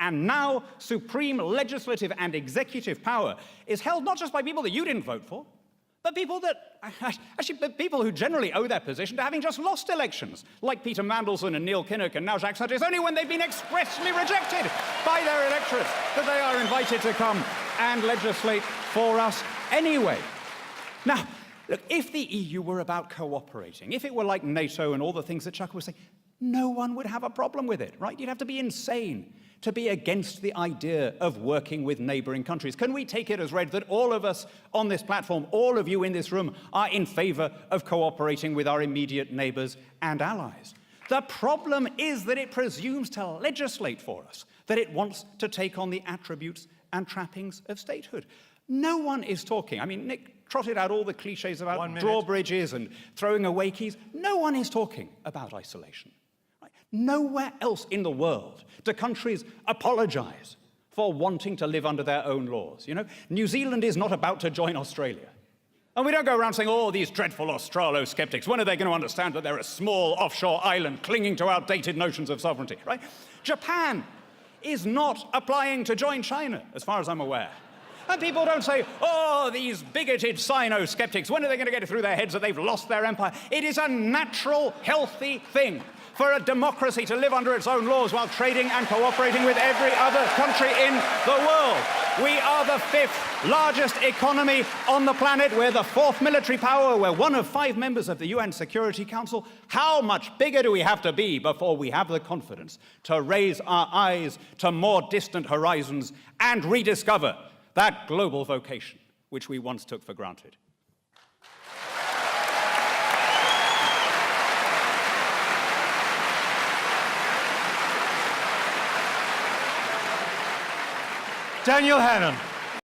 And now supreme legislative and executive power is held not just by people that you didn't vote for, but people who generally owe their position to having just lost elections, like Peter Mandelson and Neil Kinnock and now Jacques Sutton. It's only when they've been expressly rejected by their electorates that they are invited to come and legislate for us anyway. Now, look, if the EU were about cooperating, if it were like NATO and all the things that Chuck was saying, no one would have a problem with it, right? You'd have to be insane to be against the idea of working with neighboring countries. Can we take it as read that all of us on this platform, all of you in this room, are in favor of cooperating with our immediate neighbors and allies? The problem is that it presumes to legislate for us, that it wants to take on the attributes and trappings of statehood. No one is talking. I mean, Nick trotted out all the cliches about drawbridges and throwing away keys. No one is talking about isolation. Nowhere else in the world do countries apologize for wanting to live under their own laws. You know, New Zealand is not about to join Australia. And we don't go around saying, oh, these dreadful Australo-skeptics, when are they going to understand that they're a small offshore island clinging to outdated notions of sovereignty, right? Japan is not applying to join China, as far as I'm aware. And people don't say, oh, these bigoted Sino-skeptics, when are they going to get it through their heads that they've lost their empire? It is a natural, healthy thing for a democracy to live under its own laws while trading and cooperating with every other country in the world. We are the 5th largest economy on the planet. We're the 4th military power. We're one of 5 members of the UN Security Council. How much bigger do we have to be before we have the confidence to raise our eyes to more distant horizons and rediscover that global vocation which we once took for granted? Daniel Hannan.